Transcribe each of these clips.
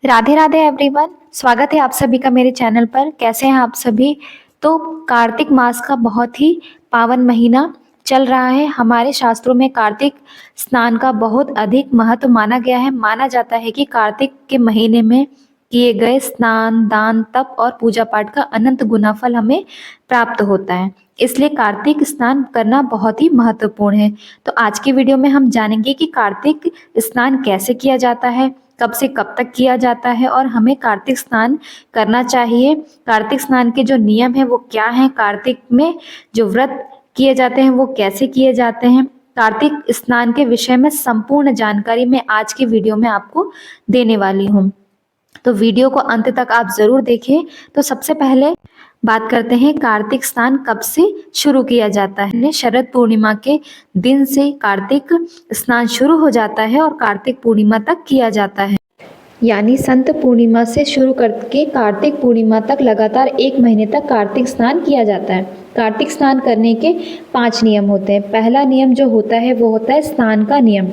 Radhe Radhe everyone. स्वागत है आप सभी का मेरे चैनल पर। कैसे हैं आप सभी। तो कार्तिक मास का बहुत ही पावन महीना चल रहा है। हमारे शास्त्रों में कार्तिक स्नान का बहुत अधिक महत्व माना गया है। माना जाता है कि कार्तिक के महीने में किए गए स्नान, दान, तप और पूजा पाठ का अनंत गुना फल हमें प्राप्त होता है। इसलिए कार्तिक स्नान करना बहुत ही महत्वपूर्ण है। तो आज की वीडियो में हम जानेंगे कि कार्तिक स्नान कैसे किया जाता है, कब से कब तक किया जाता है और हमें कार्तिक स्नान करना चाहिए। कार्तिक स्नान के जो नियम है वो क्या है, कार्तिक में जो व्रत किए जाते हैं वो कैसे किए जाते हैं। कार्तिक स्नान के विषय में संपूर्ण जानकारी मैं आज की वीडियो में आपको देने वाली हूँ। तो वीडियो को अंत तक आप जरूर देखें। तो सबसे पहले बात करते हैं कार्तिक स्नान कब से शुरू किया जाता है। शरद पूर्णिमा के दिन से कार्तिक स्नान शुरू हो जाता है और कार्तिक पूर्णिमा तक किया जाता है। यानी संत पूर्णिमा से शुरू करके कार्तिक पूर्णिमा तक लगातार 1 महीने तक कार्तिक स्नान किया जाता है। कार्तिक स्नान करने के 5 नियम होते हैं। पहला नियम जो होता है वो होता है स्नान का नियम,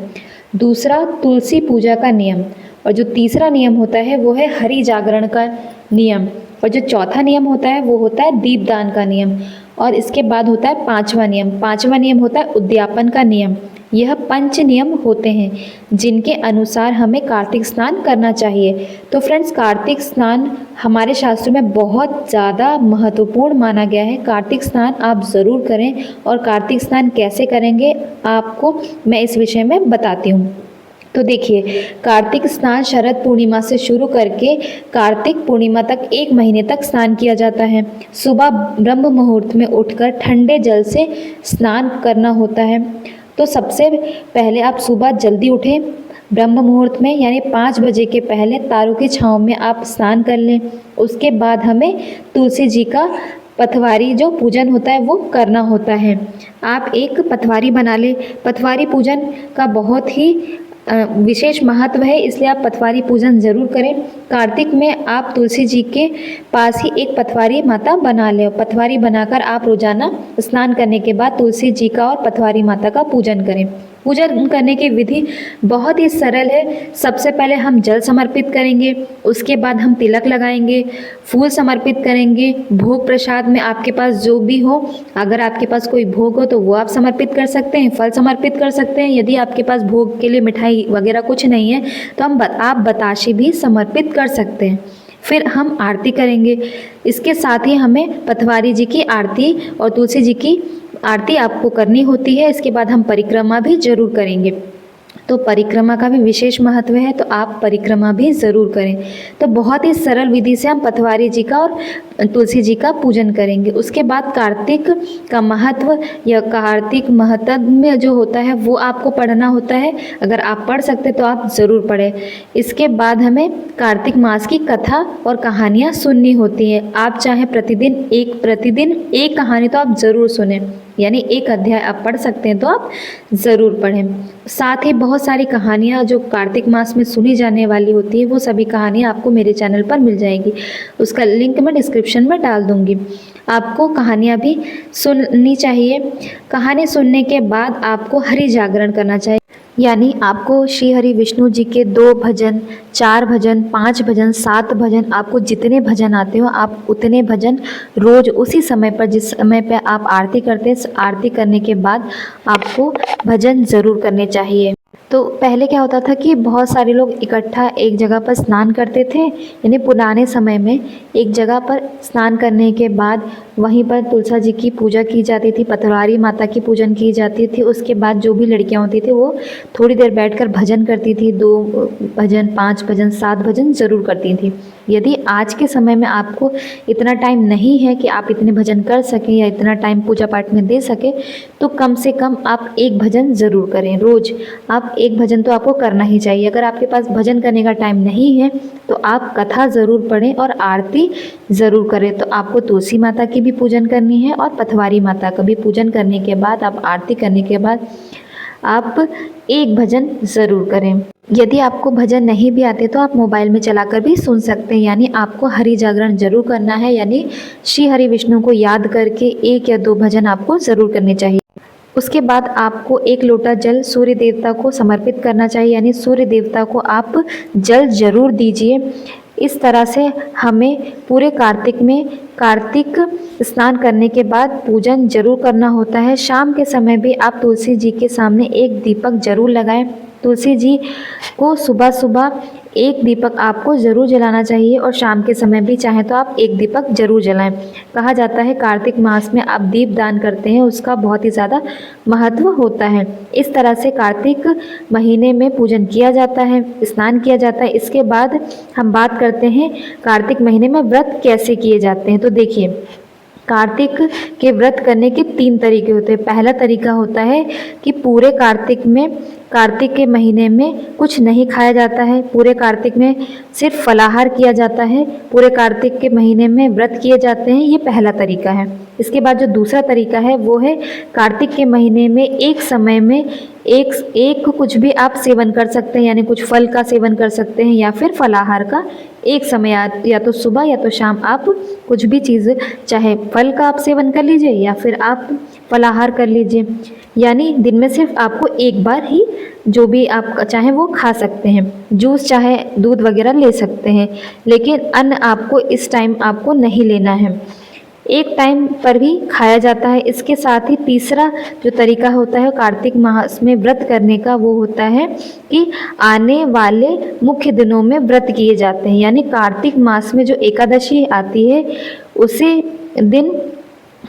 दूसरा तुलसी पूजा का नियम, और जो तीसरा नियम होता है वो है हरि जागरण का नियम, और जो चौथा नियम होता है वो होता है दीपदान का नियम, और इसके बाद होता है पांचवा नियम होता है उद्यापन का नियम। यह 5 नियम होते हैं जिनके अनुसार हमें कार्तिक स्नान करना चाहिए। तो फ्रेंड्स, कार्तिक स्नान हमारे शास्त्र में बहुत ज़्यादा महत्वपूर्ण माना गया है। कार्तिक स्नान आप ज़रूर करें, और कार्तिक स्नान कैसे करेंगे आपको मैं इस विषय में बताती हूँ। तो देखिए, कार्तिक स्नान शरद पूर्णिमा से शुरू करके कार्तिक पूर्णिमा तक 1 महीने तक स्नान किया जाता है। सुबह ब्रह्म मुहूर्त में उठकर ठंडे जल से स्नान करना होता है। तो सबसे पहले आप सुबह जल्दी उठें, ब्रह्म मुहूर्त में यानी 5 बजे के पहले तारों की छाँव में आप स्नान कर लें। उसके बाद हमें तुलसी जी का पथवारी जो पूजन होता है वो करना होता है। आप एक पथवारी बना लें। पथवारी पूजन का बहुत ही विशेष महत्व है, इसलिए आप पथवारी पूजन जरूर करें। कार्तिक में आप तुलसी जी के पास ही एक पथवारी माता बना लें। पथवारी बनाकर आप रोजाना स्नान करने के बाद तुलसी जी का और पथवारी माता का पूजन करें। पूजन करने की विधि बहुत ही सरल है। सबसे पहले हम जल समर्पित करेंगे, उसके बाद हम तिलक लगाएंगे, फूल समर्पित करेंगे। भोग प्रसाद में आपके पास जो भी हो, अगर आपके पास कोई भोग हो तो वो आप समर्पित कर सकते हैं, फल समर्पित कर सकते हैं। यदि आपके पास भोग के लिए मिठाई वगैरह कुछ नहीं है तो आप बताशे भी समर्पित कर सकते हैं। फिर हम आरती करेंगे। इसके साथ ही हमें पथवारी जी की आरती और तुलसी जी की आरती आपको करनी होती है। इसके बाद हम परिक्रमा भी जरूर करेंगे। तो परिक्रमा का भी विशेष महत्व है, तो आप परिक्रमा भी ज़रूर करें। तो बहुत ही सरल विधि से हम पथवारी जी का और तुलसी जी का पूजन करेंगे। उसके बाद कार्तिक का महत्व या कार्तिक महत्व में जो होता है वो आपको पढ़ना होता है। अगर आप पढ़ सकते तो आप ज़रूर पढ़ें। इसके बाद हमें कार्तिक मास की कथा और कहानियाँ सुननी होती हैं। आप चाहे प्रतिदिन एक कहानी तो आप ज़रूर सुने, यानी एक अध्याय आप पढ़ सकते हैं तो आप ज़रूर पढ़ें। साथ ही बहुत सारी कहानियाँ जो कार्तिक मास में सुनी जाने वाली होती है वो सभी कहानियाँ आपको मेरे चैनल पर मिल जाएगी। उसका लिंक मैं डिस्क्रिप्शन में डाल दूँगी। आपको कहानियाँ भी सुननी चाहिए। कहानी सुनने के बाद आपको हरि जागरण करना चाहिए, यानी आपको श्री हरि विष्णु जी के 2 भजन, 4 भजन, 5 भजन, 7 भजन, आपको जितने भजन आते हो आप उतने भजन रोज उसी समय पर, जिस समय पे आप आरती करते हैं, आरती करने के बाद आपको भजन ज़रूर करने चाहिए। तो पहले क्या होता था कि बहुत सारे लोग इकट्ठा एक जगह पर स्नान करते थे। यानी पुराने समय में एक जगह पर स्नान करने के बाद वहीं पर तुलसा जी की पूजा की जाती थी, पथवारी माता की पूजन की जाती थी। उसके बाद जो भी लड़कियां होती थी वो थोड़ी देर बैठकर भजन करती थी। 2 भजन, 5 भजन, 7 भजन ज़रूर करती थी। यदि आज के समय में आपको इतना टाइम नहीं है कि आप इतने भजन कर सकें या इतना टाइम पूजा पाठ में दे सकें, तो कम से कम आप एक भजन ज़रूर करें। रोज़ आप एक भजन तो आपको करना ही चाहिए। अगर आपके पास भजन करने का टाइम नहीं है तो आप कथा ज़रूर पढ़ें और आरती ज़रूर करें। तो आपको तुलसी माता की भी पूजन करनी है और पथवारी माता का भी पूजन करने के बाद, आप आरती करने के बाद आप एक भजन ज़रूर करें। यदि आपको भजन नहीं भी आते तो आप मोबाइल में चलाकर भी सुन सकते हैं। यानी आपको हरि जागरण जरूर करना है, यानी श्री हरि विष्णु को याद करके 1 या 2 भजन आपको ज़रूर करने चाहिए। उसके बाद आपको 1 लोटा जल सूर्य देवता को समर्पित करना चाहिए, यानी सूर्य देवता को आप जल ज़रूर दीजिए। इस तरह से हमें पूरे कार्तिक में कार्तिक स्नान करने के बाद पूजन जरूर करना होता है। शाम के समय भी आप तुलसी जी के सामने एक दीपक जरूर लगाएं। तुलसी जी को सुबह सुबह एक दीपक आपको ज़रूर जलाना चाहिए और शाम के समय भी चाहे तो आप एक दीपक ज़रूर जलाएं। कहा जाता है कार्तिक मास में आप दीप दान करते हैं, उसका बहुत ही ज़्यादा महत्व होता है। इस तरह से कार्तिक महीने में पूजन किया जाता है, स्नान किया जाता है। इसके बाद हम बात करते हैं कार्तिक महीने में व्रत कैसे किए जाते हैं। तो देखिए, कार्तिक के व्रत करने के 3 तरीके होते हैं। पहला तरीका होता है कि पूरे कार्तिक के महीने में कुछ नहीं खाया जाता है, पूरे कार्तिक में सिर्फ फलाहार किया जाता है, पूरे कार्तिक के महीने में व्रत किए जाते हैं। ये पहला तरीका है। इसके बाद जो दूसरा तरीका है वो है कार्तिक के महीने में एक समय में एक कुछ भी आप सेवन कर सकते हैं, यानी कुछ फल का सेवन कर सकते हैं या फिर फलाहार का एक समय, या तो सुबह या तो शाम आप कुछ भी चीज़, चाहे फल का आप सेवन कर लीजिए या फिर आप फलाहार कर लीजिए, यानी दिन में सिर्फ आपको एक बार ही जो भी आप चाहें वो खा सकते हैं। जूस चाहे दूध वगैरह ले सकते हैं, लेकिन अन्न आपको इस टाइम आपको नहीं लेना है, एक टाइम पर भी खाया जाता है। इसके साथ ही तीसरा जो तरीका होता है कार्तिक मास में व्रत करने का, वो होता है कि आने वाले मुख्य दिनों में व्रत किए जाते हैं, यानी कार्तिक मास में जो एकादशी आती है उसी दिन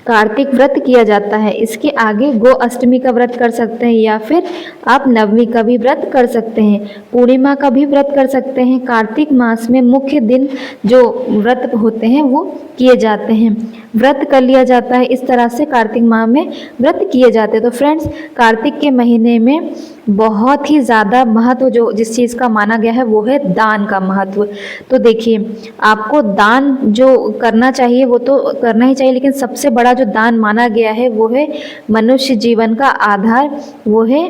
कार्तिक व्रत किया जाता है। इसके आगे गो अष्टमी का व्रत कर सकते हैं या फिर आप नवमी का भी व्रत कर सकते हैं, पूर्णिमा का भी व्रत कर सकते हैं। कार्तिक मास में मुख्य दिन जो व्रत होते हैं वो किए जाते हैं, व्रत कर लिया जाता है। इस तरह से कार्तिक माह में व्रत किए जाते हैं। तो फ्रेंड्स, कार्तिक के महीने में बहुत ही ज़्यादा महत्व जो जिस चीज़ का माना गया है वो है दान का महत्व। तो देखिए, आपको दान जो करना चाहिए वो तो करना ही चाहिए, लेकिन सबसे बड़ा जो दान माना गया है वो है मनुष्य जीवन का आधार, वो है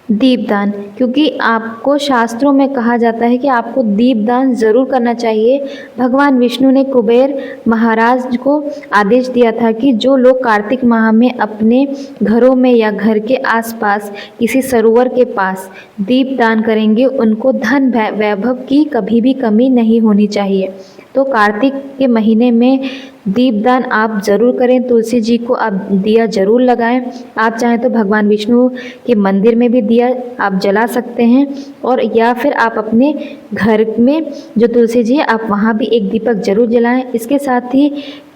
दीपदान। क्योंकि आपको शास्त्रों में कहा जाता है कि आपको दीपदान जरूर करना चाहिए। भगवान विष्णु ने कुबेर महाराज को आदेश दिया था कि जो लोग कार्तिक माह में अपने घरों में या घर के आसपास किसी सरोवर के पास दीपदान करेंगे, उनको धन वैभव की कभी भी कमी नहीं होनी चाहिए। तो कार्तिक के महीने में दीपदान आप ज़रूर करें। तुलसी जी को आप दिया ज़रूर लगाएं। आप चाहें तो भगवान विष्णु के मंदिर में भी दिया आप जला सकते हैं, और या फिर आप अपने घर में जो तुलसी जी है आप वहाँ भी एक दीपक ज़रूर जलाएं। इसके साथ ही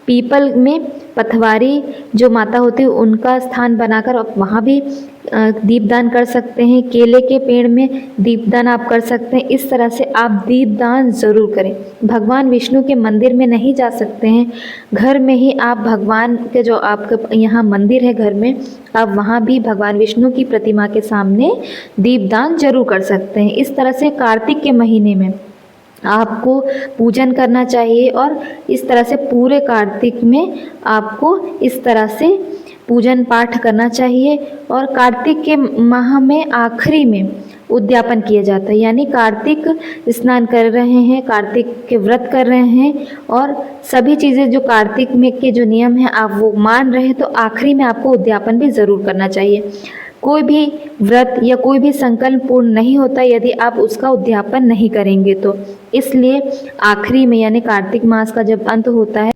पीपल में पथवारी जो माता होती है उनका स्थान बनाकर आप वहाँ भी दीपदान कर सकते हैं। केले के पेड़ में दीपदान आप कर सकते हैं। इस तरह से आप दीपदान ज़रूर करें। भगवान विष्णु के मंदिर में नहीं जा सकते हैं, घर में ही आप भगवान के जो आपके यहाँ मंदिर है घर में, आप वहाँ भी भगवान विष्णु की प्रतिमा के सामने दीपदान जरूर कर सकते हैं। इस तरह से कार्तिक के महीने में आपको पूजन करना चाहिए, और इस तरह से पूरे कार्तिक में आपको इस तरह से पूजन पाठ करना चाहिए। और कार्तिक के माह में आखिरी में उद्यापन किया जाता है, यानी कार्तिक स्नान कर रहे हैं, कार्तिक के व्रत कर रहे हैं और सभी चीज़ें जो कार्तिक में के जो नियम हैं आप वो मान रहे हैं, तो आखिरी में आपको उद्यापन भी ज़रूर करना चाहिए। कोई भी व्रत या कोई भी संकल्प पूर्ण नहीं होता यदि आप उसका उद्यापन नहीं करेंगे तो। इसलिए आखिरी में यानी कार्तिक मास का जब अंत होता है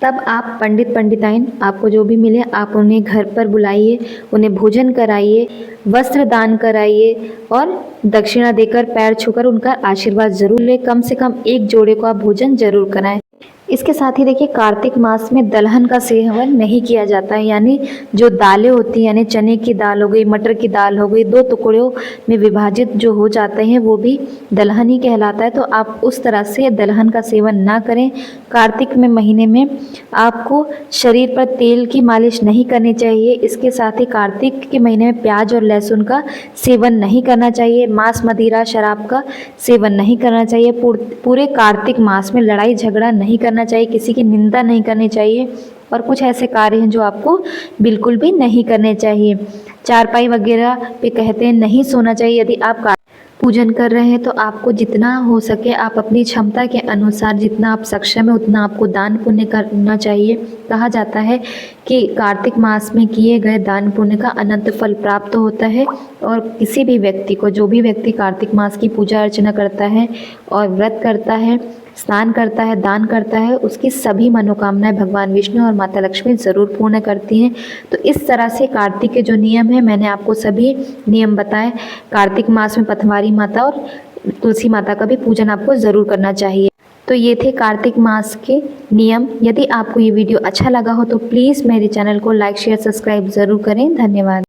तब आप पंडित पंडिताइन आपको जो भी मिले आप उन्हें घर पर बुलाइए, उन्हें भोजन कराइए, वस्त्र दान कराइए और दक्षिणा देकर पैर छूकर उनका आशीर्वाद जरूर लें। कम से कम एक जोड़े को आप भोजन जरूर कराएं। इसके साथ ही देखिए, कार्तिक मास में दलहन का सेवन नहीं किया जाता है, यानी जो दालें होती हैं, यानी चने की दाल हो गई, मटर की दाल हो गई, 2 टुकड़ों में विभाजित जो हो जाते हैं वो भी दलहन ही कहलाता है। तो आप उस तरह से दलहन का सेवन ना करें। कार्तिक में महीने में आपको शरीर पर तेल की मालिश नहीं करनी चाहिए। इसके साथ ही कार्तिक के महीने में प्याज और लहसुन का सेवन नहीं करना चाहिए। मांस, मदिरा, शराब का सेवन नहीं करना चाहिए। पूरे कार्तिक मास में लड़ाई झगड़ा नहीं करना चाहिए, किसी की निंदा नहीं करनी चाहिए, और कुछ ऐसे कार्य हैं जो आपको बिल्कुल भी नहीं करने चाहिए। चारपाई वगैरह पे कहते हैं नहीं सोना चाहिए। यदि आप पूजन कर रहे हैं तो आपको जितना हो सके आप अपनी क्षमता के अनुसार जितना आप सक्षम है उतना आपको दान पुण्य करना चाहिए। कहा जाता है कि कार्तिक मास में किए गए दान पुण्य का अनंत फल प्राप्त होता है और किसी भी व्यक्ति को, जो भी व्यक्ति कार्तिक मास की पूजा अर्चना करता है और व्रत करता है, स्नान करता है, दान करता है, उसकी सभी मनोकामनाएं भगवान विष्णु और माता लक्ष्मी ज़रूर पूर्ण करती हैं। तो इस तरह से कार्तिक के जो नियम हैं मैंने आपको सभी नियम बताए। कार्तिक मास में पथवारी माता और तुलसी माता का भी पूजन आपको ज़रूर करना चाहिए। तो ये थे कार्तिक मास के नियम। यदि आपको ये वीडियो अच्छा लगा हो तो प्लीज़ मेरे चैनल को लाइक शेयर सब्सक्राइब ज़रूर करें। धन्यवाद।